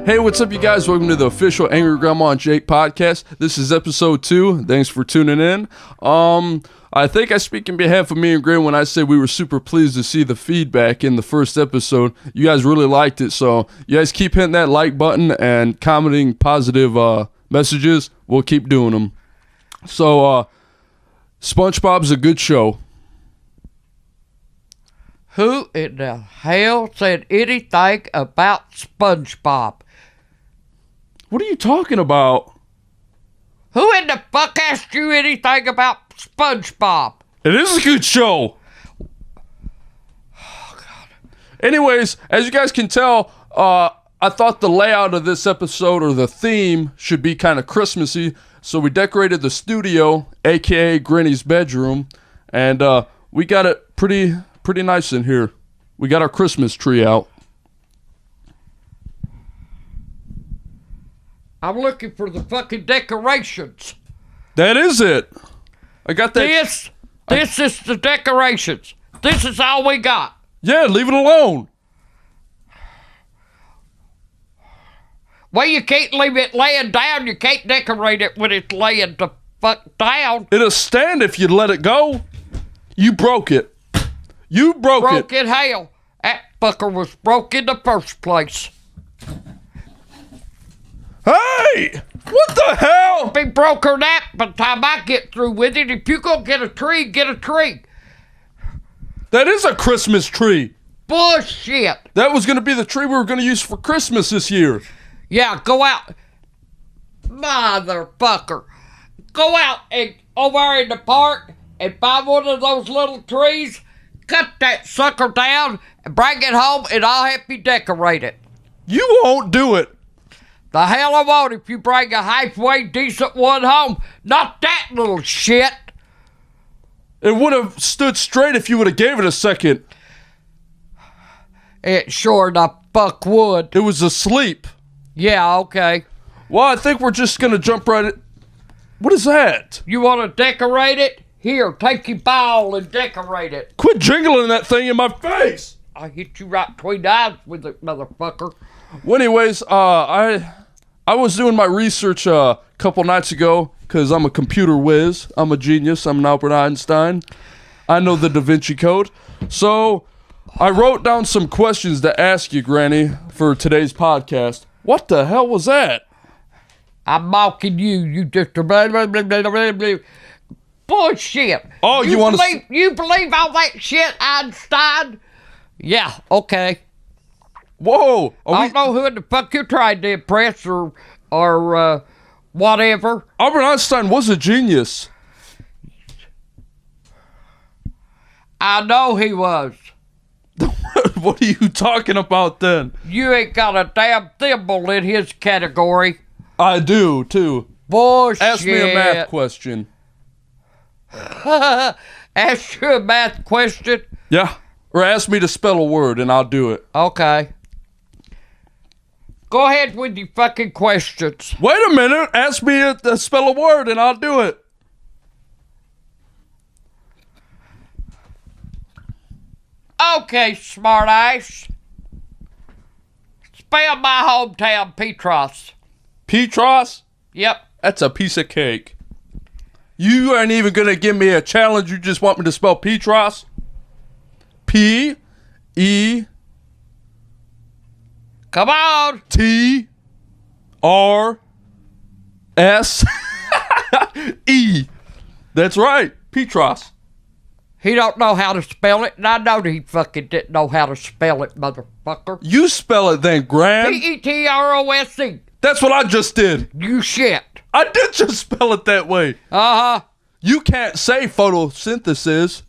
Hey, what's up, you guys? Welcome to the official Angry Grandma and Jake podcast. This is episode 2. Thanks for tuning in. I think I speak in behalf of me and Gray when I say we were super pleased to see the feedback in the first episode. You guys really liked it, so you guys keep hitting that like button and commenting positive messages. We'll keep doing them. So, SpongeBob's a good show. Who in the hell said anything about SpongeBob? What are you talking about? Who in the fuck asked you anything about SpongeBob? It is a good show. Oh, God. Anyways, as you guys can tell, I thought the layout of this episode or the theme should be kind of Christmassy. So we decorated the studio, aka Granny's bedroom, and we got it pretty nice in here. We got our Christmas tree out. I'm looking for the fucking decorations. That is it. I got that. This is the decorations. This is all we got. Yeah, leave it alone. Well, you can't leave it laying down. You can't decorate it when it's laying the fuck down. It'll stand if you let it go. You broke it. You broke it. Hell. That fucker was broke in the first place. Hey! What the hell? Be broker that by the time I get through with it. If you go get a tree, get a tree. That is a Christmas tree. Bullshit. That was going to be the tree we were going to use for Christmas this year. Yeah, go out. Motherfucker. Go out and over in the park and find one of those little trees, cut that sucker down, and bring it home, and I'll help you decorate it. You won't do it. The hell I won't if you bring a halfway decent one home. Not that little shit. It would have stood straight if you would have gave it a second. It sure the fuck would. It was asleep. Yeah, okay. Well, I think we're just going to jump right in. What is that? You want to decorate it? Here, take your ball and decorate it. Quit jingling that thing in my face. I hit you right between the eyes with it, motherfucker. Well, anyways, I was doing my research a couple nights ago because I'm a computer whiz. I'm a genius. I'm an Albert Einstein. I know the Da Vinci Code. So I wrote down some questions to ask you, Granny, for today's podcast. What the hell was that? I'm mocking you. You just blah, blah, blah, blah, blah, blah. Bullshit. Oh, you want to? You believe all that shit, Einstein? Yeah. Okay. Whoa! I don't know who in the fuck you're trying to impress or whatever. Albert Einstein was a genius. I know he was. What are you talking about then? You ain't got a damn thimble in his category. I do, too. Bullshit. Ask me a math question. Ask you a math question? Yeah. Or ask me to spell a word and I'll do it. Okay. Go ahead with your fucking questions. Wait a minute. Ask me to spell a word and I'll do it. Okay, smartass. Spell my hometown, Petros. Petros? Yep. That's a piece of cake. You ain't even gonna give me a challenge. You just want me to spell Petros? P-E... Come on. T-R-S-E. That's right. Petros. He don't know how to spell it, and I know that he fucking didn't know how to spell it, motherfucker. You spell it then, Gran. P-E-T-R-O-S-E. That's what I just did. You shit. I did just spell it that way. Uh-huh. You can't say photosynthesis.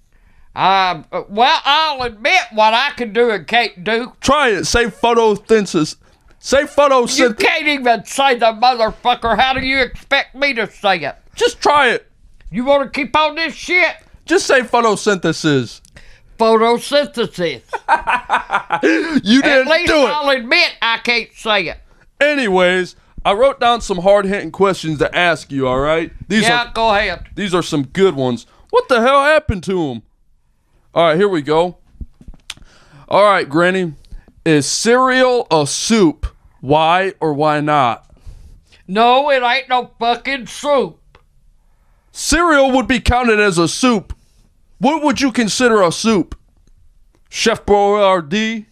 Well, I'll admit what I can do and can't do. Try it. Say photosynthesis. Say photosynthesis. You can't even say the motherfucker. How do you expect me to say it? Just try it. You want to keep on this shit? Just say photosynthesis. Photosynthesis. You didn't At least do it. I'll admit I can't say it. Anyways, I wrote down some hard-hitting questions to ask you, all right? Go ahead. These are some good ones. What the hell happened to him? All right, here we go. All right, Granny. Is cereal a soup Why or why not? No, it ain't no fucking soup. Cereal would be counted as a soup. What would you consider a soup? Chef Boyardee?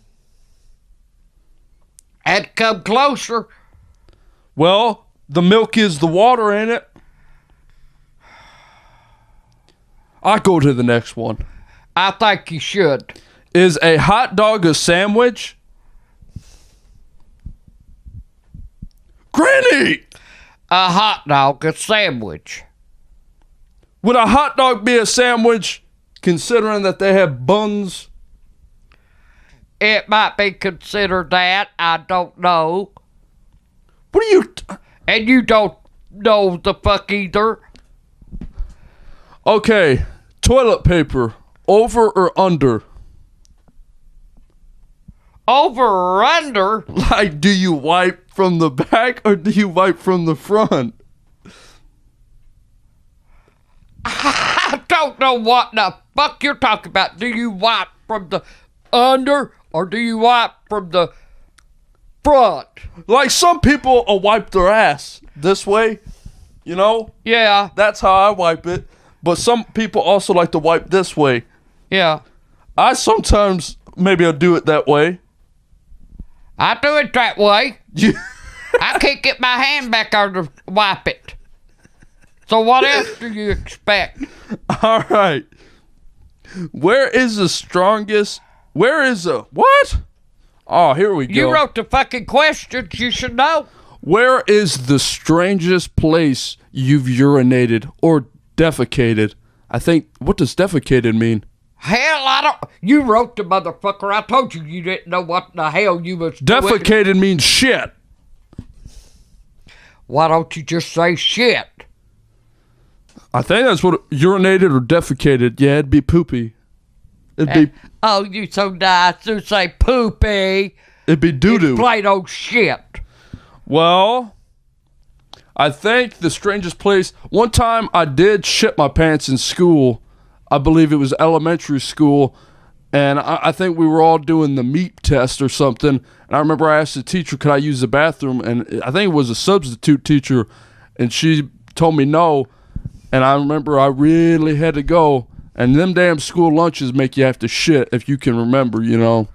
Had to come closer. Well, the milk is the water in it. I go to the next one. I think you should. Is a hot dog a sandwich? Granny! A hot dog, a sandwich. Would a hot dog be a sandwich considering that they have buns? It might be considered that. I don't know. What are you... And you don't know the fuck either. Okay, toilet paper, over or under? Over or under? Like, do you wipe from the back or do you wipe from the front? I don't know what the fuck you're talking about. Do you wipe from the under or do you wipe from the front? Like, some people will wipe their ass this way, you know? Yeah, That's how I wipe it. But some people also like to wipe this way. yeah. I sometimes, maybe I'll do it that way. I do it that way. You... I can't get my hand back there to wipe it. So what else do you expect? All right. Where is the what? Oh, here we go. You wrote the fucking questions. You should know. Where is the strangest place you've urinated or defecated? I think, what does defecated mean? Hell, I don't. You wrote the motherfucker. I told you you didn't know what the hell you was doing. Defecated means shit. Why don't you just say shit? I think that's what urinated or defecated. Yeah, it'd be poopy. It'd be Oh, you so nice to say poopy. it'd be doo doo. It's plain old shit. Well, I think the strangest place. One time I did shit my pants in school. I believe it was elementary school, and I think we were all doing the meat test or something. And I remember I asked the teacher, "Could I use the bathroom?" And I think it was a substitute teacher, and she told me no. And I remember I really had to go. And them damn school lunches make you have to shit, if you can remember, you know.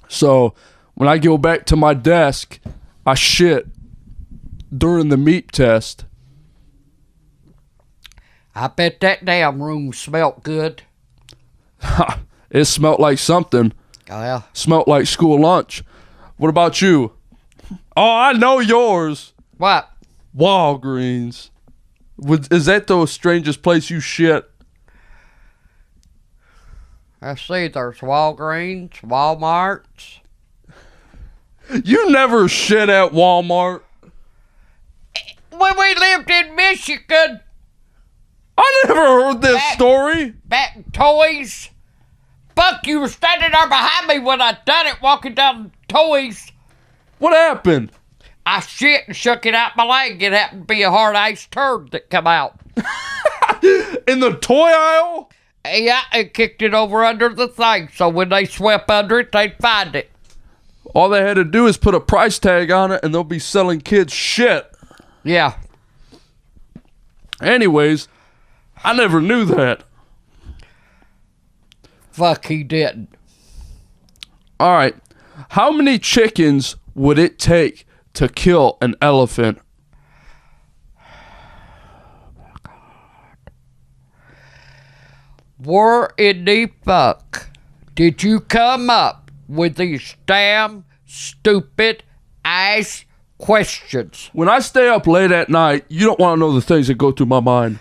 So when I go back to my desk, I shit during the meat test. I bet that damn room smelt good. It smelled like something. Well, Smelled like school lunch. What about you? Oh, I know yours. what? Walgreens. Is that the strangest place you shit? I see there's Walgreens, Walmarts. You never shit at Walmart. When we lived in Michigan, I never heard this story. back in Toys. Fuck, you were standing there behind me when I done it, walking down Toys. What happened? I shit and shook it out my leg. It happened to be a hard ice turd that come out. In the toy aisle? Yeah, and kicked it over under the thing, so when they swept under it, they'd find it. All they had to do is put a price tag on it and they'll be selling kids shit. Yeah. Anyways, I never knew that. Fuck, he didn't. All right. How many chickens would it take to kill an elephant? Where in the fuck did you come up with these damn stupid ass questions? When I stay up late at night, you don't want to know the things that go through my mind.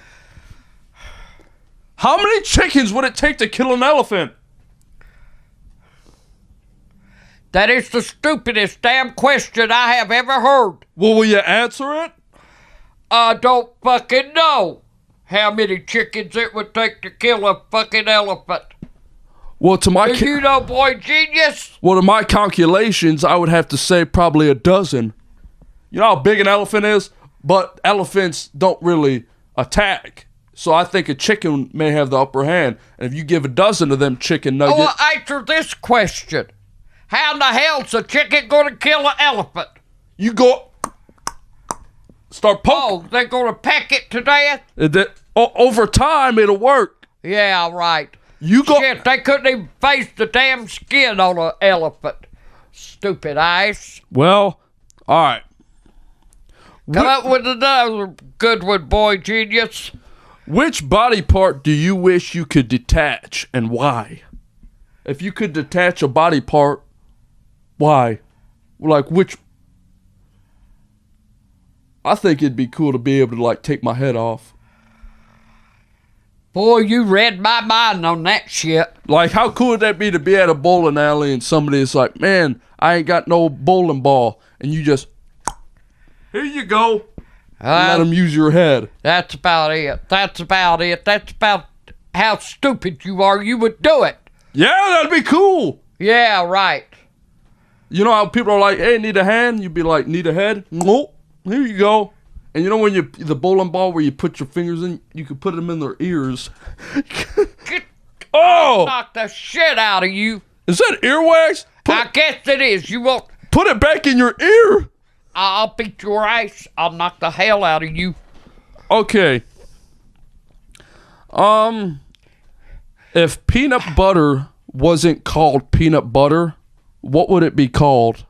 How many chickens would it take to kill an elephant? That is the stupidest damn question I have ever heard. Well, will you answer it? I don't fucking know how many chickens it would take to kill a fucking elephant. Well, to my Do you know, boy genius? well, to my calculations, I would have to say probably a dozen. You know how big an elephant is? But elephants don't really attack. So I think a chicken may have the upper hand. And if you give a dozen of them chicken nuggets... Well, answer this question. How in the hell's a chicken gonna kill an elephant? You go, start poking. Oh, they're gonna peck it to death? Over time, it'll work. Yeah, right. You go. Shit, they couldn't even face the damn skin on an elephant. Stupid ass. Well, all right. Come up with another good one, boy genius. Which body part do you wish you could detach, and why? If you could detach a body part, why? Like, which? I think it'd be cool to be able to, like, take my head off. Boy, you read my mind on that shit. Like, how cool would that be to be at a bowling alley and somebody's like, man, I ain't got no bowling ball. And you just, here you go. Let them use your head. That's about it. That's about it. That's about how stupid you are. You would do it. Yeah, that'd be cool. Yeah, right. You know how people are like, hey, need a hand? You'd be like, need a head? Nope. Here you go. And you know when the bowling ball where you put your fingers in, you could put them in their ears. Oh! Knock the shit out of you. Is that earwax? I guess it is. You won't. Put it back in your ear. I'll beat your ass. I'll knock the hell out of you. Okay. If peanut butter wasn't called peanut butter, what would it be called?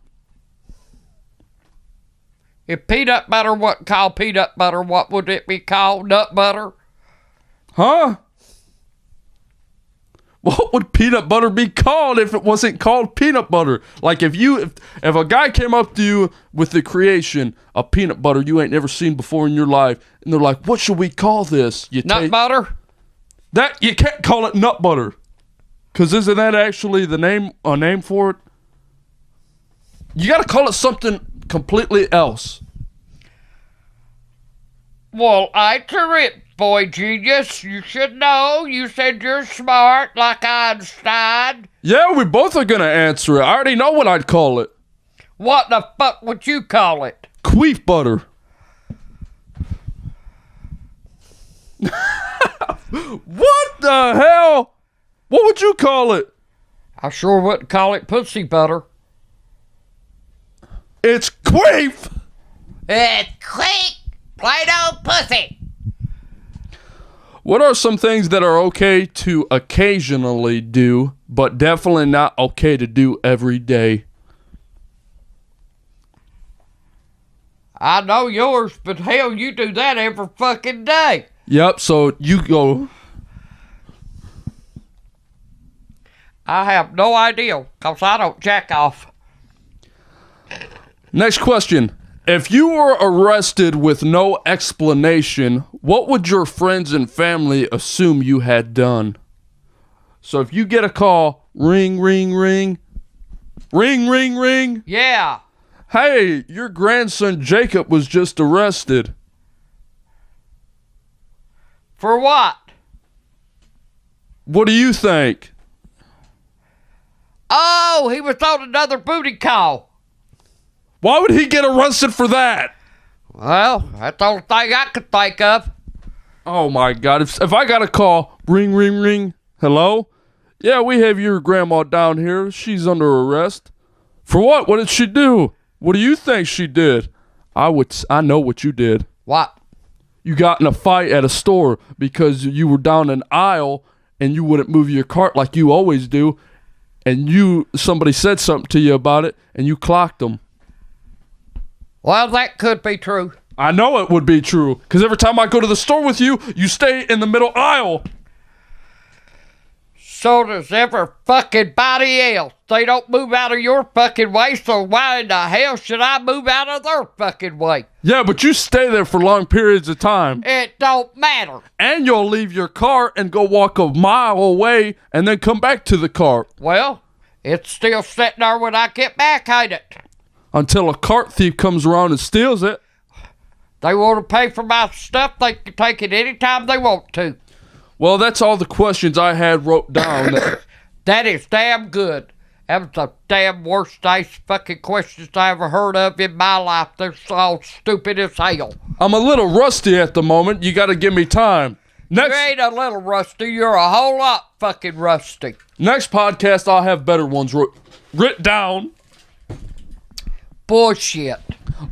If peanut butter wasn't called peanut butter, what would it be called? Nut butter? Huh? What would peanut butter be called if it wasn't called peanut butter? Like if a guy came up to you with the creation of peanut butter you ain't never seen before in your life, and they're like, "What should we call this?" Nut butter? That you can't call it nut butter, cause isn't that actually a name for it? You got to call it something completely else. Well, answer it, boy genius. You should know. You said you're smart like Einstein. Yeah, we both are gonna answer it. I already know what I'd call it. What the fuck would you call it? Queef butter. What the hell? What would you call it? I sure wouldn't call it pussy butter. It's queef. It's quick. Play-Doh pussy. What are some things that are okay to occasionally do, but definitely not okay to do every day? I know yours, but hell, you do that every fucking day. Yep, so you go. I have no idea, because I don't jack off. Next question. If you were arrested with no explanation, what would your friends and family assume you had done? So if you get a call, ring, ring, ring, ring, ring, ring. Yeah. Hey, your grandson Jacob was just arrested. For what? What do you think? Oh, he was on another booty call. Why would he get arrested for that? Well, that's the only thing I could think of. Oh my God. If I got a call, ring, ring, ring, hello? Yeah, we have your grandma down here. She's under arrest. For what? What did she do? What do you think she did? I know what you did. What? You got in a fight at a store because you were down an aisle and you wouldn't move your cart like you always do. And somebody said something to you about it and you clocked them. Well, that could be true. I know it would be true, because every time I go to the store with you, you stay in the middle aisle. So does every fucking body else. They don't move out of your fucking way, so why in the hell should I move out of their fucking way? Yeah, but you stay there for long periods of time. It don't matter. And you'll leave your car and go walk a mile away and then come back to the car. Well, it's still sitting there when I get back, ain't it? Until a cart thief comes around and steals it. They want to pay for my stuff, they can take it anytime they want to. Well, that's all the questions I had wrote down. That is damn good. That was the damn worst nice fucking questions I ever heard of in my life. They're so stupid as hell. I'm a little rusty at the moment. You got to give me time. You ain't a little rusty. You're a whole lot fucking rusty. Next podcast, I'll have better ones written down. Bullshit.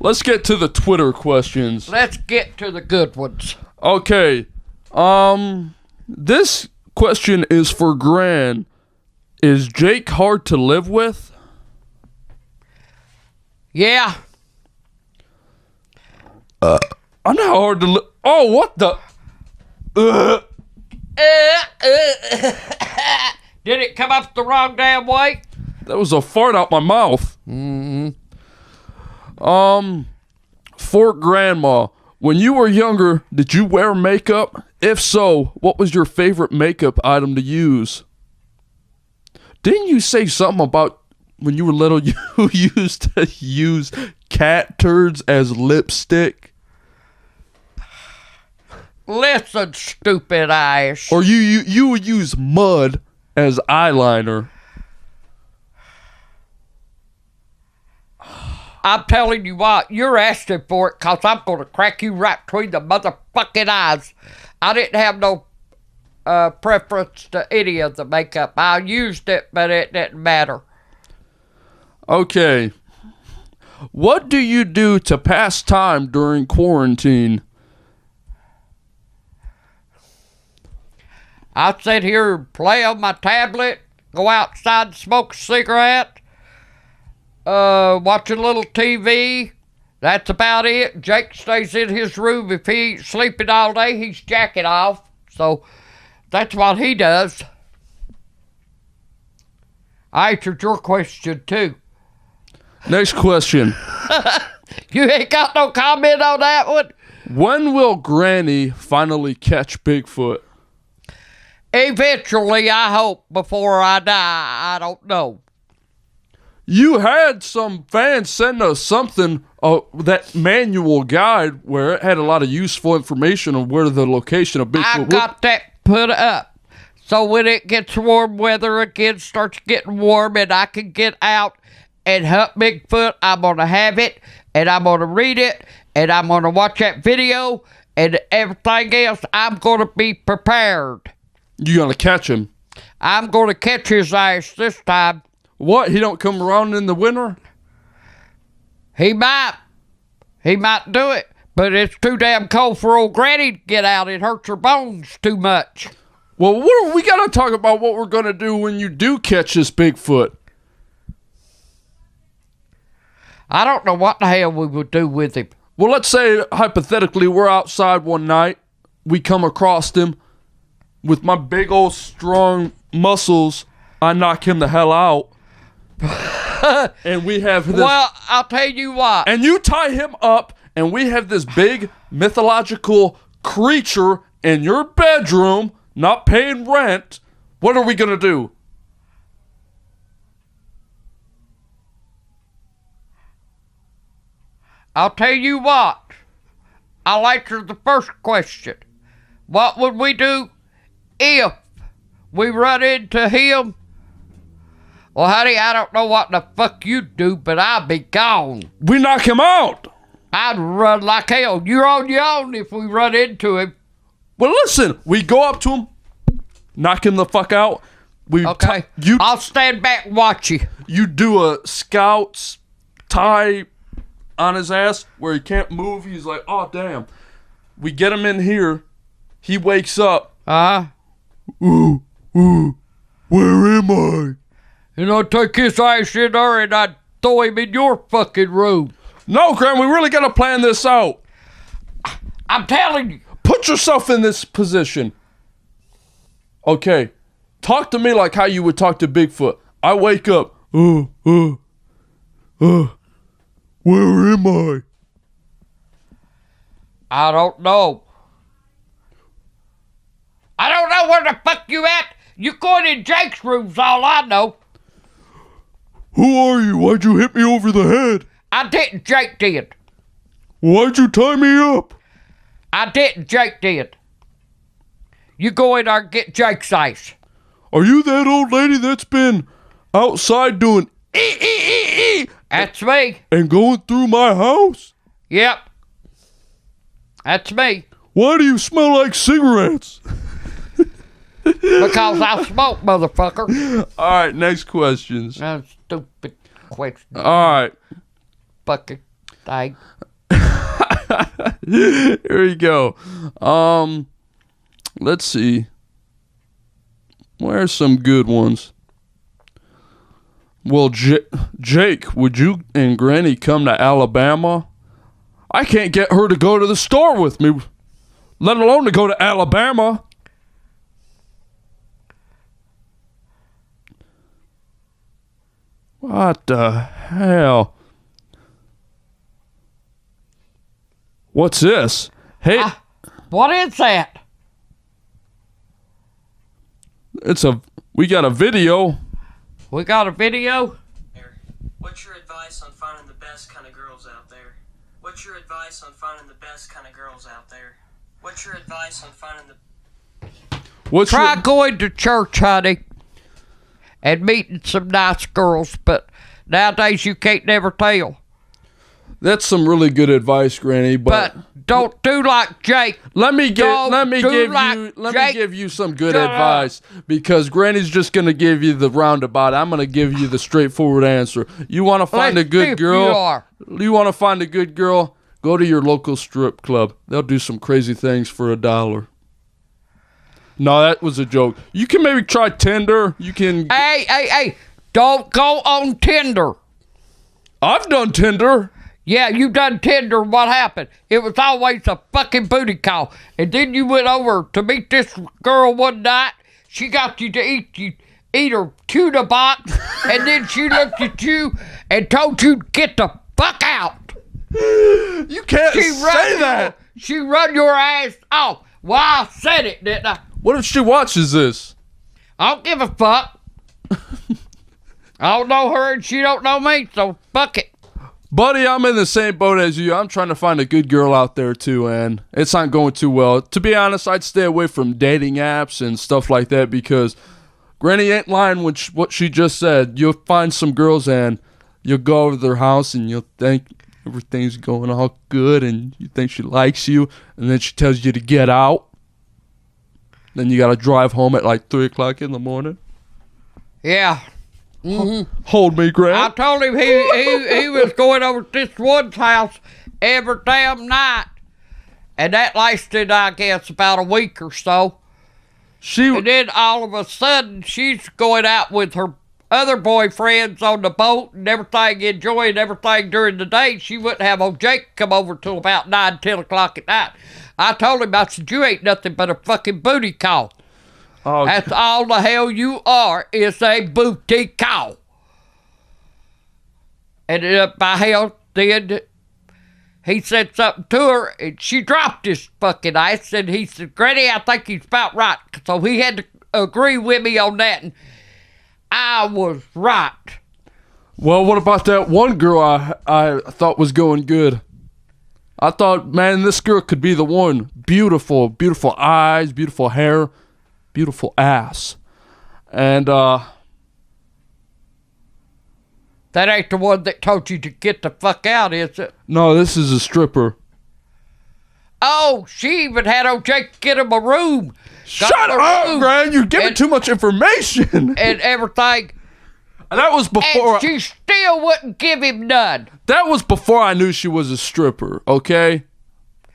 Let's get to the Twitter questions. Let's get to the good ones. Okay. This question is for Gran. Is Jake hard to live with? Yeah. I'm not hard to live. Oh, what the? Did it come up the wrong damn way? That was a fart out my mouth. For Grandma, when you were younger, did you wear makeup? If so, what was your favorite makeup item to use? Didn't you say something about when you were little you used to use cat turds as lipstick? Listen, stupid ass. Or you would use mud as eyeliner? I'm telling you what, you're asking for it because I'm going to crack you right between the motherfucking eyes. I didn't have no preference to any of the makeup. I used it, but it didn't matter. Okay. What do you do to pass time during quarantine? I sit here and play on my tablet, go outside and smoke a cigarette, watch a little TV. That's about it. Jake stays in his room. If he ain't sleeping all day, he's jacking off. So that's what he does. I answered your question too. Next question. You ain't got no comment on that one? When will Granny finally catch Bigfoot? Eventually, I hope, before I die. I don't know. You had some fans send us something, that manual guide where it had a lot of useful information on where the location of Bigfoot I got that put up. So when it gets warm weather again, starts getting warm, and I can get out and hunt Bigfoot, I'm going to have it, and I'm going to read it, and I'm going to watch that video, and everything else, I'm going to be prepared. You gonna catch him? I'm going to catch his ass this time. What? He don't come around in the winter? He might. He might do it, but it's too damn cold for old Granny to get out. It hurts her bones too much. Well, we gotta talk about what we're gonna do when you do catch this Bigfoot. I don't know what the hell we would do with him. Well, let's say, hypothetically, we're outside one night. We come across him. With my big old strong muscles, I knock him the hell out. And we have this. Well, I'll tell you what. And you tie him up, and we have this big mythological creature in your bedroom, not paying rent. What are we gonna do? I'll tell you what. I'll answer the first question. What would we do if we run into him? Well, honey, I don't know what the fuck you'd do, but I'd be gone. We knock him out. I'd run like hell. You're on your own if we run into him. Well, listen, we go up to him, knock him the fuck out. Okay. I'll stand back and watch you. You do a scout's tie on his ass where he can't move. He's like, oh, damn. We get him in here. He wakes up. Ooh, where am I? And I'd take his ass in there and I'd throw him in your fucking room. No, Graham, we really gotta plan this out. I'm telling you. Put yourself in this position. Okay, talk to me like how you would talk to Bigfoot. I wake up. Where am I? I don't know. I don't know where the fuck you at. You going in Jake's room's all I know. Who are you? Why'd you hit me over the head? I didn't. Jake did. Why'd you tie me up? I didn't. Jake did. You go in there and get Jake's ice. Are you that old lady that's been outside doing That's me. and going through my house? Yep. That's me. Why do you smell like cigarettes? Because I smoke, motherfucker. All right, next questions. Stupid question. All right. Fucking thing. Here we go. Let's see. Where's some good ones? Well, Jake, would you and Granny come to Alabama? I can't get her to go to the store with me, let alone to go to Alabama. What the hell? What's this? Hey, What is that? we got a video. We got a video? What's your advice on finding the best kind of girls out there? What's your advice on finding the best kind of girls out there? What's your advice on finding the... Try going to church, honey, and meeting some nice girls, but nowadays you can't never tell. That's some really good advice, Granny, But don't do like Jake. let me give Jake. you some good advice, because Granny's just gonna give you the roundabout. I'm gonna give you the straightforward answer. You want to find a good girl? You want to find a good girl? Go to your local strip club. They'll do some crazy things for $1. No, that was a joke. You can maybe try Tinder. You can. Hey! Don't go on Tinder. I've done Tinder. Yeah, you done Tinder. What happened? It was always a fucking booty call. And then you went over to meet this girl one night. She got you to eat her tuna box. And then she looked at you and told you to get the fuck out. You can't say that. She run your ass off. Well, I said it, didn't I? What if she watches this? I don't give a fuck. I don't know her and she don't know me, so fuck it. Buddy, I'm in the same boat as you. I'm trying to find a good girl out there too, and it's not going too well. To be honest, I'd stay away from dating apps and stuff like that, because Granny ain't lying when what she just said. You'll find some girls and you'll go over to their house and you'll think everything's going all good and you think she likes you, and then she tells you to get out. Then you got to drive home at like 3 o'clock in the morning. Yeah. Mm-hmm. Hold me, Gran. I told him he was going over to this one's house every damn night. And that lasted, I guess, about a week or so. And then all of a sudden, she's going out with her other boyfriends on the boat and everything, enjoying everything during the day. She wouldn't have old Jake come over till about 9, 10 o'clock at night. I told him, I said, you ain't nothing but a fucking booty call. Oh, That's all the hell you are, is a booty call. And by hell, then he said something to her, and she dropped his fucking ass, and he said, Granny, I think he's about right. So he had to agree with me on that, and I was right. well, what about that one girl I thought was going good? I thought, man, this girl could be the one. Beautiful, beautiful eyes, beautiful hair, beautiful ass. And, That ain't the one that told you to get the fuck out, is it? no, this is a stripper. Oh, she even had old Jake get him a room. Shut up, Gran. You're giving and- too much information. And everything. And that was before. And she still wouldn't give him none. That was before I knew she was a stripper. Okay,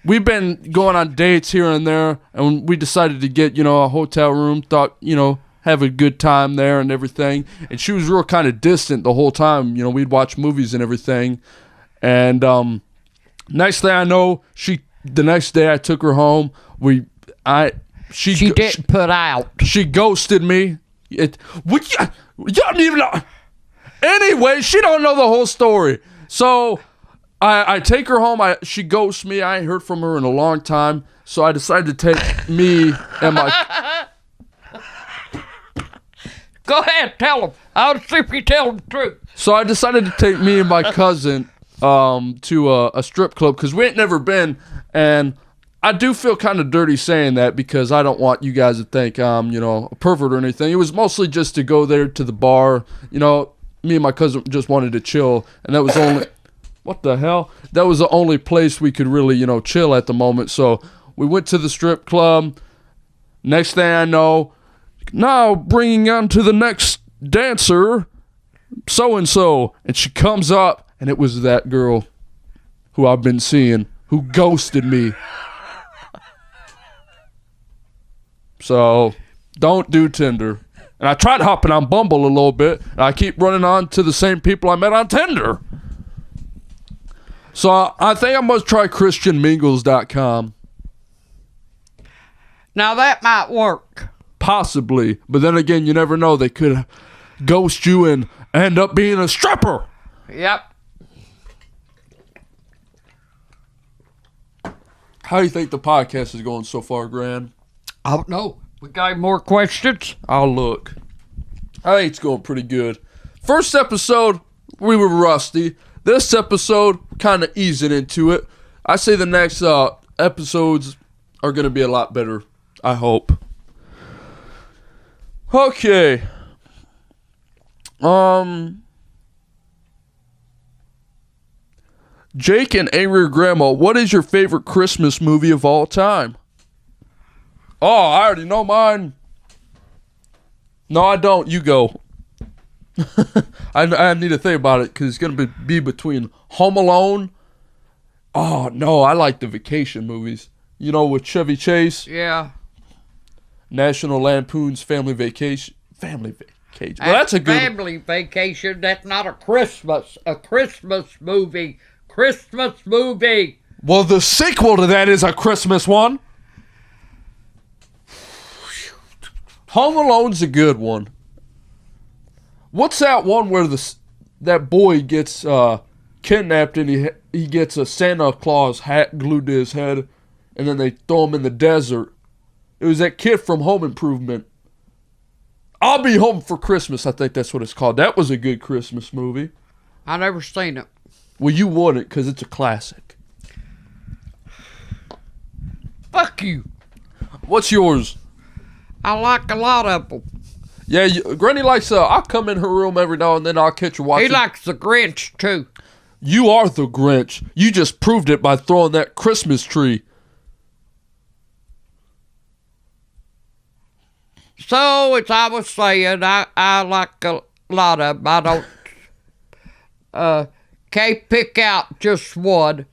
we've been going on dates here and there, and we decided to get a hotel room. Thought have a good time there and everything. And she was real kind of distant the whole time. We'd watch movies and everything. And next thing I know, the next day I took her home. She didn't put out. She ghosted me. You don't even know. Anyway, she don't know the whole story. So I take her home. She ghosts me. I ain't heard from her in a long time. So I decided to take me and my. Go ahead, tell him. I want to see if you tell him the truth. So I decided to take me and my cousin to a strip club, because we ain't never been, and I do feel kind of dirty saying that, because I don't want you guys to think I'm a pervert or anything. It was mostly just to go there to the bar. Me and my cousin just wanted to chill, and that was only what the hell? That was the only place we could really chill at the moment. So we went to the strip club. Next thing I know, now bringing on to the next dancer, so and she comes up, and it was that girl. who I've been seeing who ghosted me. So, don't do Tinder. And I tried hopping on Bumble a little bit, and I keep running on to the same people I met on Tinder. So, I think I must try ChristianMingles.com. Now that might work. Possibly. But then again, you never know. They could ghost you and end up being a stripper. Yep. How do you think the podcast is going so far, Gran? I don't know. We got more questions? I'll look. I think it's going pretty good. First episode, we were rusty. This episode, kind of easing into it. I say the next episodes are going to be a lot better. I hope. Okay. Jake and Angry Grandma, what is your favorite Christmas movie of all time? Oh, I already know mine. No, I don't. You go. I need to think about it because it's going to be between Home Alone. Oh, no, I like the vacation movies. You know, with Chevy Chase. Yeah. National Lampoon's Family Vacation. Family Vacation. Well, that's a good... Family Vacation. That's not a Christmas. A Christmas movie. Christmas movie. Well, the sequel to that is a Christmas one. Home Alone's a good one. What's that one where that boy gets kidnapped and he gets a Santa Claus hat glued to his head and then they throw him in the desert? It was that kid from Home Improvement. I'll Be Home for Christmas, I think that's what it's called. That was a good Christmas movie. I never seen it. Well, you wouldn't because it's a classic. Fuck you. What's yours? I like a lot of them. Yeah, Granny likes, I'll come in her room every now and then. I'll catch her watching. He likes the Grinch, too. You are the Grinch. You just proved it by throwing that Christmas tree. So, as I was saying, I like a lot of them. I don't, can't pick out just one.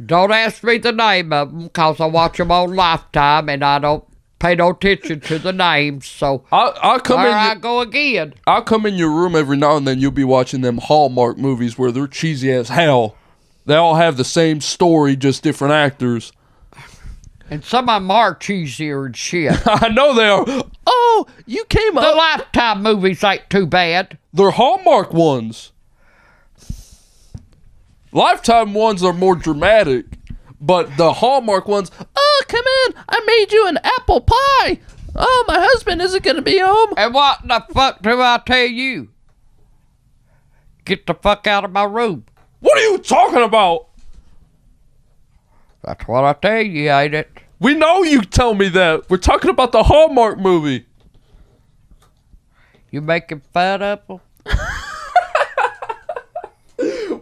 Don't ask me the name of them, because I watch them on Lifetime, and I don't pay no attention to the names, so I'll come there in. I go again. I'll come in your room every now and then. You'll be watching them Hallmark movies where they're cheesy as hell. They all have the same story, just different actors. And some of them are cheesier and shit. I know they are. Oh, you came The up. Lifetime movies ain't too bad. They're Hallmark ones. Lifetime ones are more dramatic, but the Hallmark ones. Oh, come in! I made you an apple pie. Oh, my husband isn't gonna be home. And what the fuck do I tell you? Get the fuck out of my room. What are you talking about? That's what I tell you, ain't it? We know you tell me that. We're talking about the Hallmark movie. You making fun of them?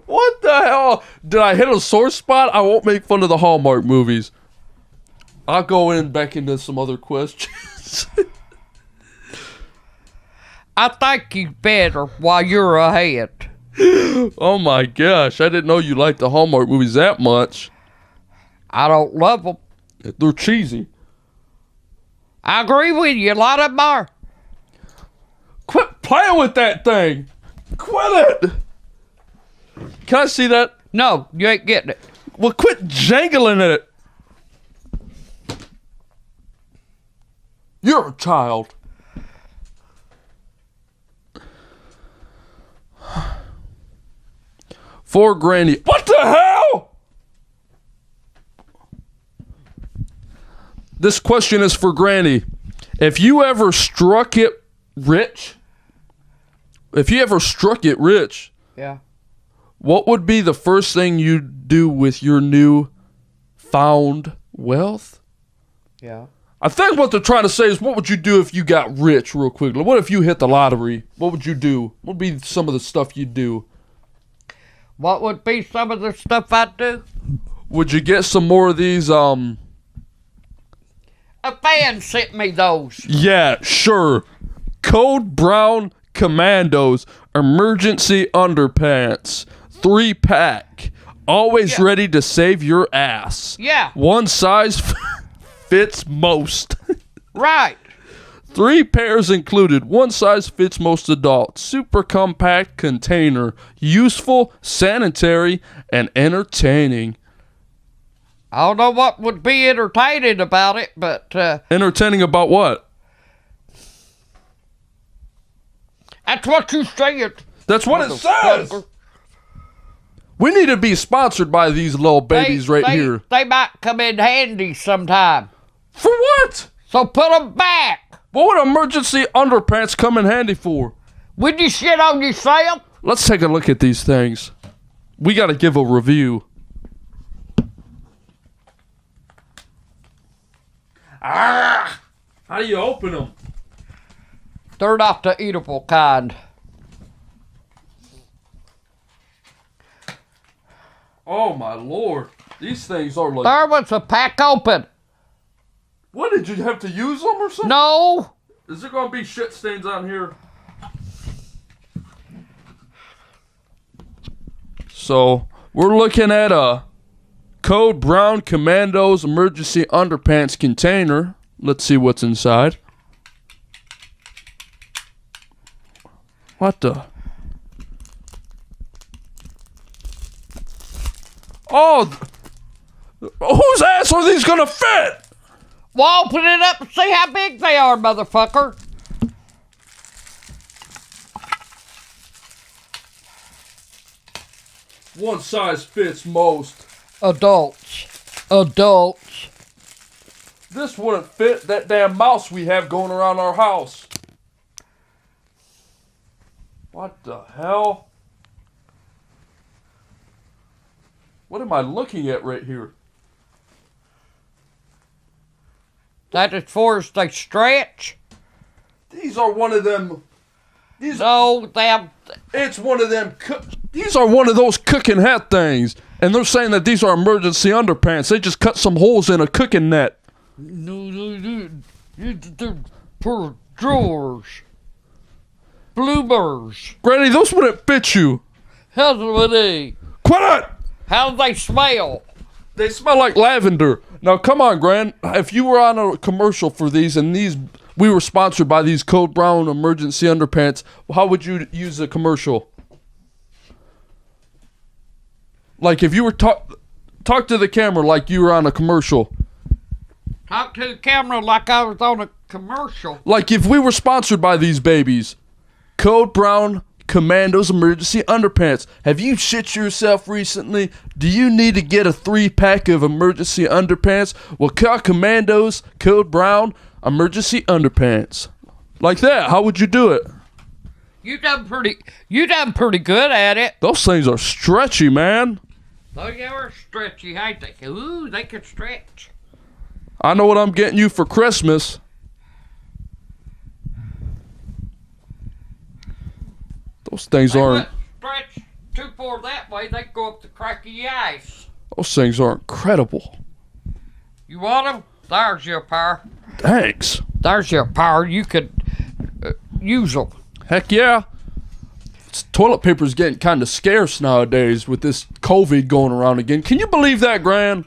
What the hell? Did I hit a sore spot? I won't make fun of the Hallmark movies. I'll go back into some other questions. I think you better while you're ahead. Oh my gosh, I didn't know you liked the Hallmark movies that much. I don't love them. They're cheesy. I agree with you. A lot of them are. Quit playing with that thing. Quit it. Can I see that? No, you ain't getting it. Well, quit jangling it. You're a child. For Granny. What the hell? This question is for Granny. If you ever struck it rich, Yeah. what would be the first thing you'd do with your new found wealth? Yeah. I think what they're trying to say is, what would you do if you got rich real quickly? What if you hit the lottery? What would you do? What would be some of the stuff you'd do? What would be some of the stuff I'd do? Would you get some more of these, A fan sent me those. Yeah, sure. Code Brown Commandos Emergency Underpants 3-pack. Always Yeah. ready to save your ass. Yeah. One size fits most. Right. 3 pairs included. One size fits most adults. Super compact container. Useful, sanitary, and entertaining. I don't know what would be entertaining about it, but Entertaining about what? that's what you said. That's what it says. We need to be sponsored by these little babies right here. They might come in handy sometime. For what? So put them back. What would emergency underpants come in handy for? When you shit on yourself, Let's take a look at these things. We got to give a review. How do you open them? they're not the eatable kind. Oh my lord. These things are like... There was a pack open. What, did you have to use them or something? No. Is there going to be shit stains on here? So, we're looking at a Code Brown Commandos emergency underpants container. Let's see what's inside. What the? Oh, whose ass are these gonna fit? Well, open it up and see how big they are, motherfucker. One size fits most. Adults. This wouldn't fit that damn mouse we have going around our house. What the hell? What am I looking at right here? That as far as they stretch? These are one of them. No, them. It's one of them. These are one of those cooking hat things. And they're saying that these are emergency underpants. They just cut some holes in a cooking net. No. They're for drawers. Bloomers. Granny, those wouldn't fit you. How's they? Quit it! How do they smell? They smell like lavender. Now, come on, Gran. If you were on a commercial for these and we were sponsored by these Code Brown emergency underpants, how would you use a commercial? Like if you were talk to the camera like you were on a commercial. Talk to the camera like I was on a commercial. Like if we were sponsored by these babies. Code Brown Commandos emergency underpants. Have you shit yourself recently? Do you need to get a 3-pack of emergency underpants? Well, call Commandos Code Brown emergency underpants. Like that. How would you do it? You done pretty good at it. Those things are stretchy, man. They are stretchy, ain't they? Ooh, they can stretch. I know what I'm getting you for Christmas. Those things They aren't. wouldn't stretch too far that way. They go up the crack of your ice. Those things are incredible. You want them? There's your pair. Thanks. There's your pair. You could use them. Heck yeah. Toilet paper's getting kind of scarce nowadays with this COVID going around again. Can you believe that, Gran?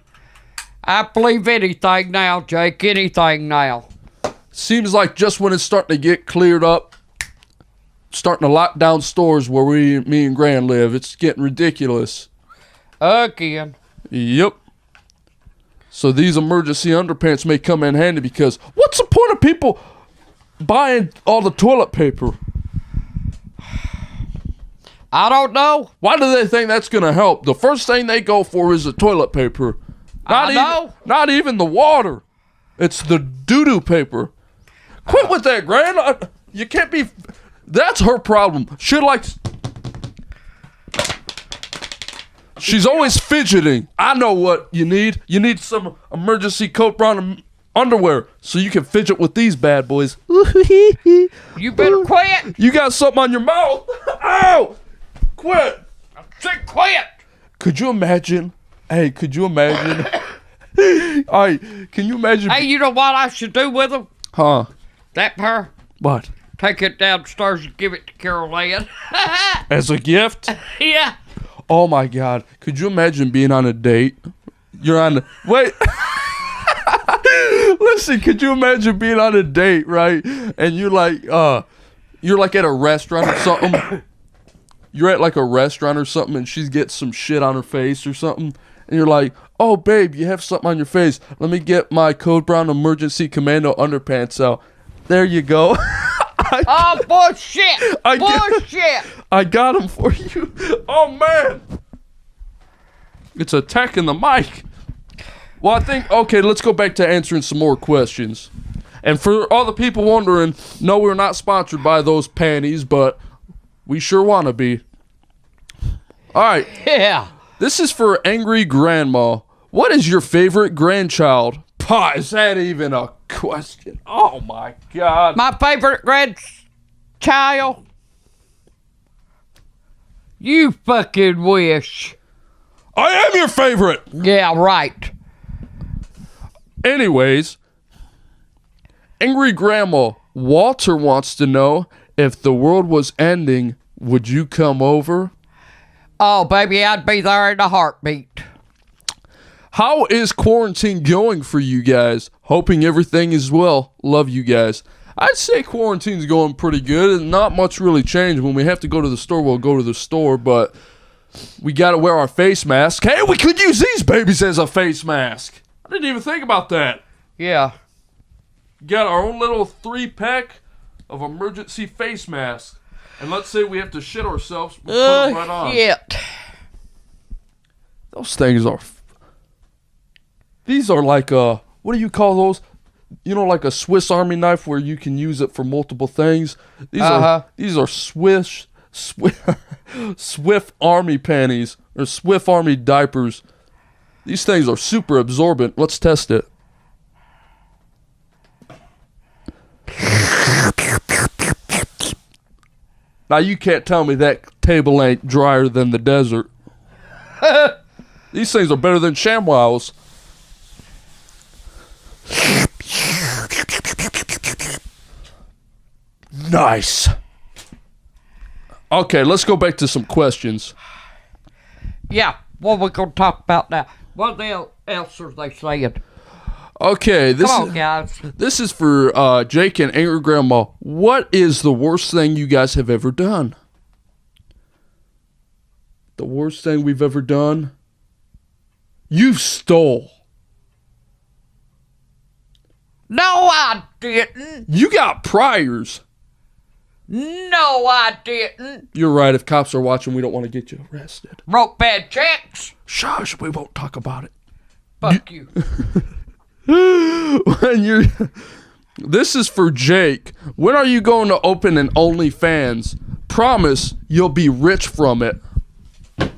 I believe anything now, Jake. Anything now. Seems like just when it's starting to get cleared up, starting to lock down stores where me and Gran live, it's getting ridiculous. Again. Yep. So these emergency underpants may come in handy because what's the point of people buying all the toilet paper? I don't know. Why do they think that's going to help? The first thing they go for is the toilet paper. Not even the water. It's the doo-doo paper. Quit with that, Gran. You can't be... That's her problem. She's always fidgeting. I know what you need. You need some emergency Code Brown underwear so you can fidget with these bad boys. You better quit. You got something on your mouth. Ow! Quit. I said quit. Could you imagine? Hey, could you imagine? All right, can you imagine? Hey, you know what I should do with them? Huh? That pair? What? Take it downstairs and give it to Carol Ann. As a gift? Yeah. Oh my God. Could you imagine being on a date? You're on, wait. Listen, could you imagine being on a date, right? And you're like at a restaurant or something. You're at like a restaurant or something and she gets some shit on her face or something. And you're like, oh, babe, you have something on your face. Let me get my Code Brown Emergency Commando underpants out. There you go. Oh, bullshit! Bullshit! I got them for you. Oh, man. It's attacking the mic. Well, I think, okay, let's go back to answering some more questions. And for all the people wondering, no, we're not sponsored by those panties, but we sure want to be. All right. Yeah. This is for Angry Grandma. What is your favorite grandchild? Pah, is that even a question? Oh, my God. My favorite grandchild? You fucking wish. I am your favorite. Yeah, right. Anyways, Angry Grandma, Walter wants to know, if the world was ending, would you come over? Oh, baby, I'd be there in a heartbeat. How is quarantine going for you guys? Hoping everything is well. Love you guys. I'd say quarantine's going pretty good, and not much really changed. When we have to go to the store, we'll go to the store, but we got to wear our face mask. Hey, we could use these babies as a face mask. I didn't even think about that. Yeah. Got our own little 3-pack of emergency face masks. And let's say we have to shit ourselves, we'll put them right on. Shit. Those things are... These are like, what do you call those? You know, like a Swiss Army knife where you can use it for multiple things? These are Swift Army panties, or Swift Army diapers. These things are super absorbent. Let's test it. Now you can't tell me that table ain't drier than the desert. These things are better than ShamWows. Nice. Okay, let's go back to some questions. Yeah, what we gonna talk about now? What else are they saying? Okay, Come on, guys. this is for Jake and Angry Grandma. What is the worst thing you guys have ever done? The worst thing we've ever done? You stole. No, I didn't. You got priors. No, I didn't. You're right. If cops are watching, we don't want to get you arrested. Wrote bad checks. Shush, we won't talk about it. Fuck you. This is for Jake. When are you going to open an OnlyFans? Promise you'll be rich from it.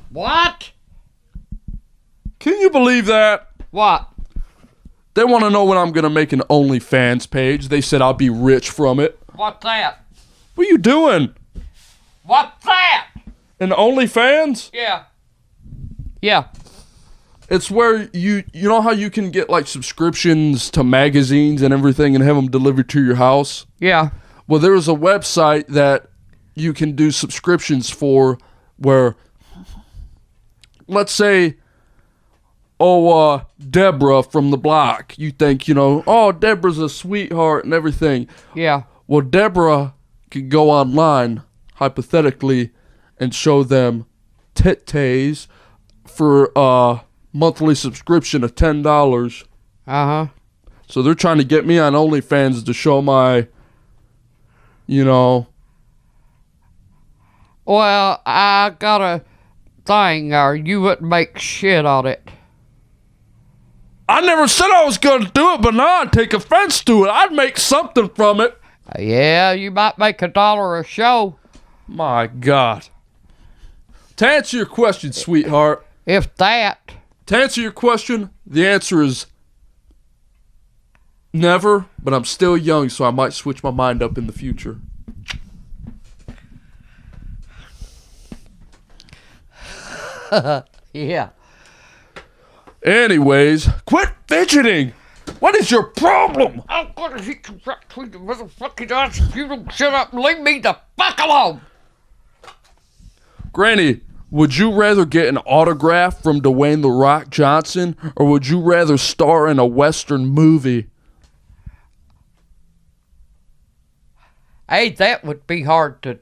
What? Can you believe that? What? They want to know when I'm going to make an OnlyFans page. They said I'll be rich from it. What's that? What are you doing? What's that? An OnlyFans? Yeah. Yeah. It's where you know how you can get like subscriptions to magazines and everything and have them delivered to your house? Yeah. Well, there is a website that you can do subscriptions for where, let's say, Deborah from the block. You think, Deborah's a sweetheart and everything. Yeah. Well, Deborah could go online, hypothetically, and show them titties for a monthly subscription of $10. Uh-huh. So they're trying to get me on OnlyFans to show my, Well, I got a thing, or you wouldn't make shit on it. I never said I was going to do it, but now I take offense to it. I'd make something from it. Yeah, you might make $1 a show. My God. To answer your question, sweetheart. If that. To answer your question, the answer is never, but I'm still young, so I might switch my mind up in the future. Yeah. Anyways, quit fidgeting. What is your problem? I'm gonna hit you right between the motherfucking eyes if you don't shut up and leave me the fuck alone. Granny, Would you rather get an autograph from Dwayne The Rock Johnson, or would you rather star in a Western movie? Hey, that would be hard to...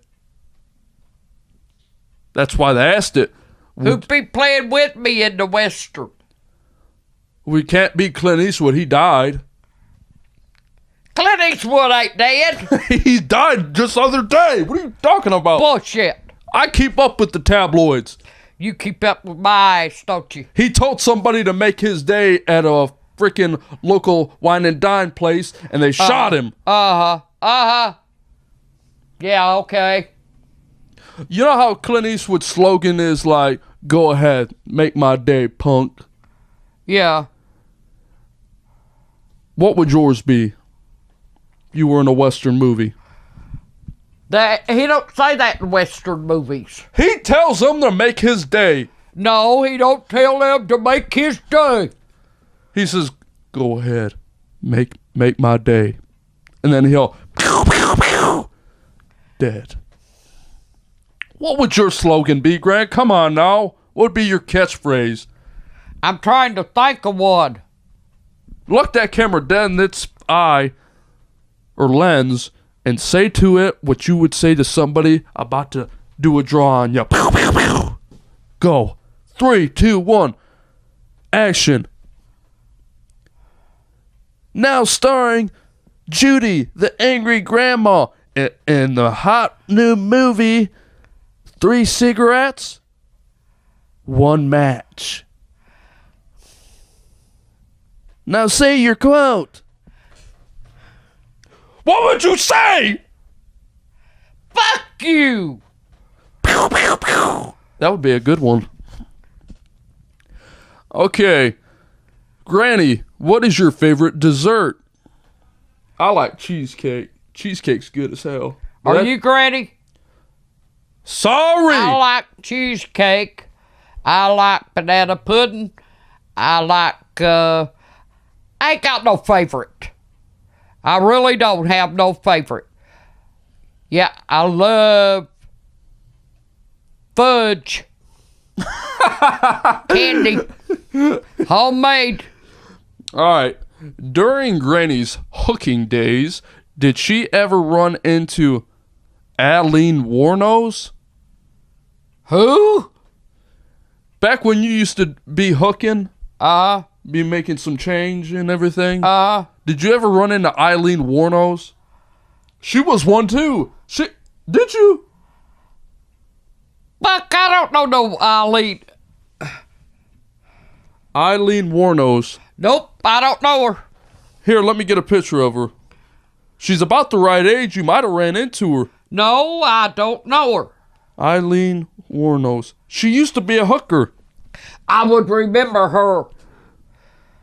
That's why they asked it. Who'd be playing with me in the Western? We can't beat Clint Eastwood. He died. Clint Eastwood ain't dead. He died just the other day. What are you talking about? Bullshit. I keep up with the tabloids. You keep up with my ass, don't you? He told somebody to make his day at a freaking local wine and dine place, and they shot him. Yeah, okay. You know how Clint Eastwood's slogan is like, "Go ahead, make my day, punk." Yeah. What would yours be? You were in a Western movie. That he don't say that in Western movies. He tells them to make his day. No, he don't tell them to make his day. He says, "Go ahead, make my day," and then he'll pew, pew, pew, dead. What would your slogan be, Grant? Come on now. What would be your catchphrase? I'm trying to think of one. Look that camera dead in its eye or lens and say to it what you would say to somebody about to do a draw on you. Pew, pew, pew. Go. 3, 2, 1. Action. Now starring Judy, the angry grandma, in the hot new movie 3 Cigarettes, 1 Match. Now say your quote. What would you say? Fuck you. Pew, pew, pew. That would be a good one. Okay. Granny, what is your favorite dessert? I like cheesecake. Cheesecake's good as hell. Are you Granny? Sorry. I like cheesecake. I like banana pudding. I like, I ain't got no favorite. I really don't have no favorite. Yeah, I love fudge. Candy. Homemade. All right. During Granny's hooking days, did she ever run into Aileen Wuornos? Who? Back when you used to be hooking, be making some change and everything. Did you ever run into Aileen Wuornos? She was one too. Did you? Fuck, I don't know no Eileen. Aileen Wuornos. Nope, I don't know her. Here, let me get a picture of her. She's about the right age. You might have ran into her. No, I don't know her. Aileen Wuornos. She used to be a hooker. I would remember her.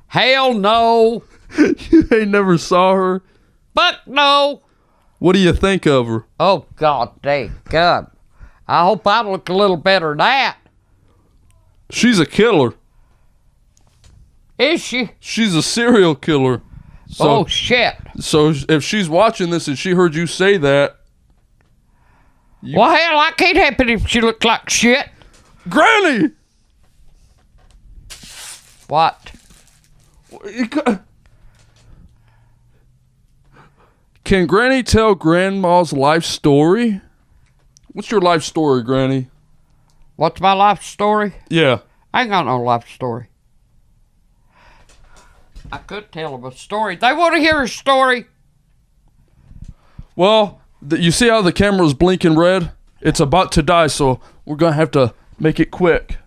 Hell no. You ain't never saw her? Fuck no. What do you think of her? Oh, God dang God. I hope I look a little better than that. She's a killer. Is she? She's a serial killer. So, shit. So if she's watching this and she heard you say that. Well, hell, I can't help it if she looks like shit. Granny! What? Can Granny tell Grandma's life story? What's your life story, Granny? What's my life story? Yeah. I ain't got no life story. I could tell them a story. They want to hear a story. Well, you see how the camera's blinking red? It's about to die, so we're going to have to make it quick.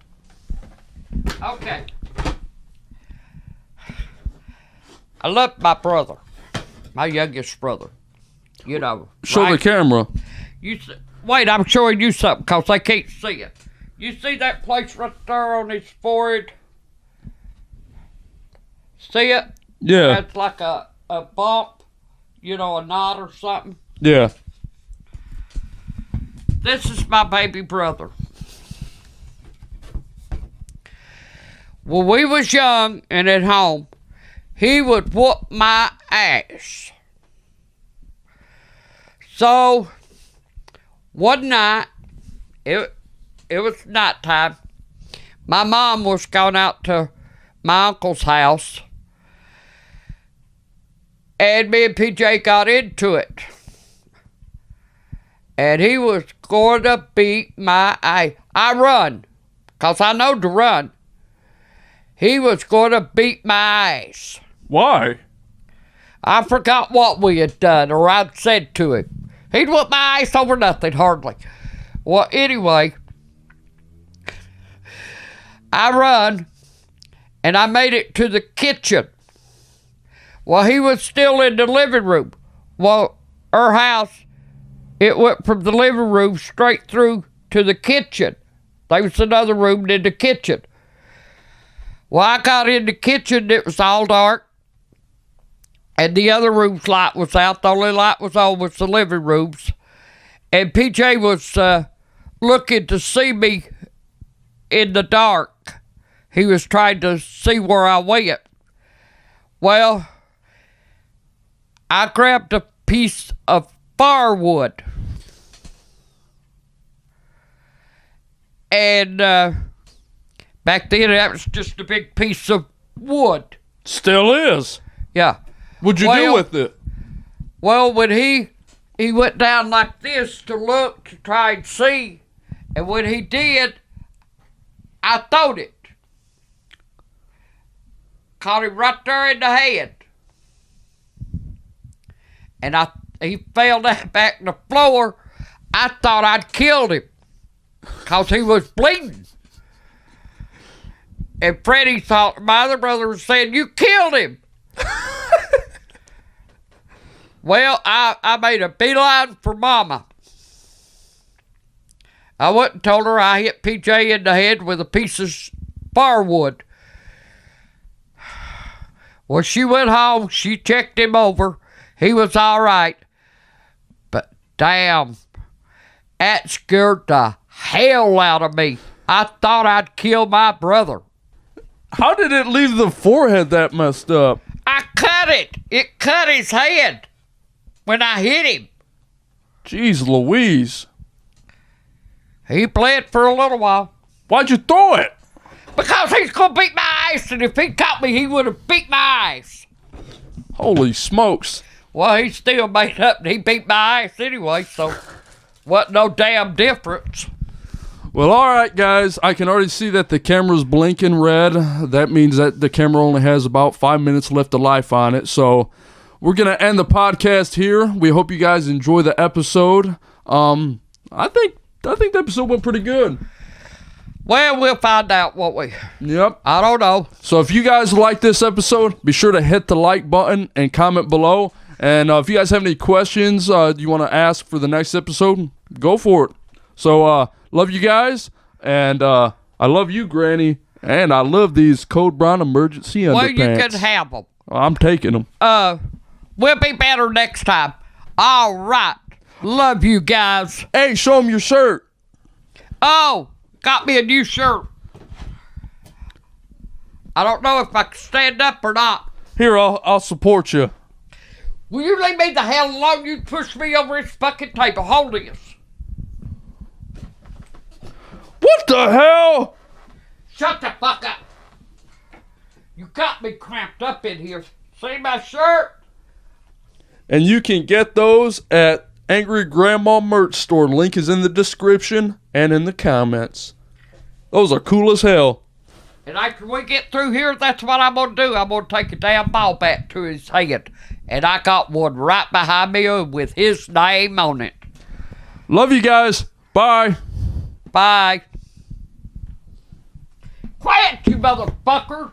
Okay. I love my brother. My youngest brother. You know. Show right? the camera. Wait, I'm showing you something because they can't see it. You see that place right there on his forehead? See it? Yeah. It's like a bump, you know, a knot or something. Yeah. This is my baby brother. When we was young and at home, he would whoop my ass. So, one night, It was nighttime. My mom was gone out to my uncle's house. And me and PJ got into it. And he was going to beat my ass. I run, because I know to run. He was going to beat my ass. Why? I forgot what we had done or I'd said to him. He'd whip my ass over nothing, hardly. Well, anyway, I run, and I made it to the kitchen. Well, he was still in the living room. Well, our house, it went from the living room straight through to the kitchen. There was another room in the kitchen. Well, I got in the kitchen, it was all dark. And the other room's light was out. The only light was on was the living room's. And PJ was looking to see me in the dark. He was trying to see where I went. Well, I grabbed a piece of firewood. And back then, that was just a big piece of wood. Still is. Yeah. What'd you do with it? Well, when he went down like this to look, to try and see, and when he did, I throwed it. Caught him right there in the head. And he fell down back to the floor. I thought I'd killed him, because he was bleeding. And Freddie thought, my other brother was saying, you killed him. Well, I made a beeline for Mama. I went and told her I hit PJ in the head with a piece of firewood. Well, she went home. She checked him over. He was all right. But damn, that scared the hell out of me. I thought I'd kill my brother. How did it leave the forehead that messed up? I cut it. It cut his head when I hit him. Jeez Louise. He bled for a little while. Why'd you throw it? Because he's going to beat my ass, and if he caught me, he would have beat my ass. Holy smokes. Well, he still made up, and he beat my ass anyway, so wasn't no damn difference. Well, all right, guys. I can already see that the camera's blinking red. That means that the camera only has about 5 minutes left of life on it. So we're going to end the podcast here. We hope you guys enjoy the episode. I think the episode went pretty good. Well, we'll find out, won't we? Yep. I don't know. So if you guys like this episode, be sure to hit the like button and comment below. And if you guys have any questions you want to ask for the next episode, go for it. So, love you guys, and I love you, Granny, and I love these Code Brown emergency underpants. Well, you can have them. I'm taking them. We'll be better next time. All right. Love you guys. Hey, show them your shirt. Oh, got me a new shirt. I don't know if I can stand up or not. Here, I'll support you. Will you leave me the hell alone? You push me over this fucking table. Hold this. What the hell? Shut the fuck up. You got me cramped up in here. See my shirt? And you can get those at Angry Grandma Merch Store. Link is in the description and in the comments. Those are cool as hell. And after we get through here, that's what I'm going to do. I'm going to take a damn ball bat to his head. And I got one right behind me with his name on it. Love you guys. Bye. Bye. Quiet, you motherfucker.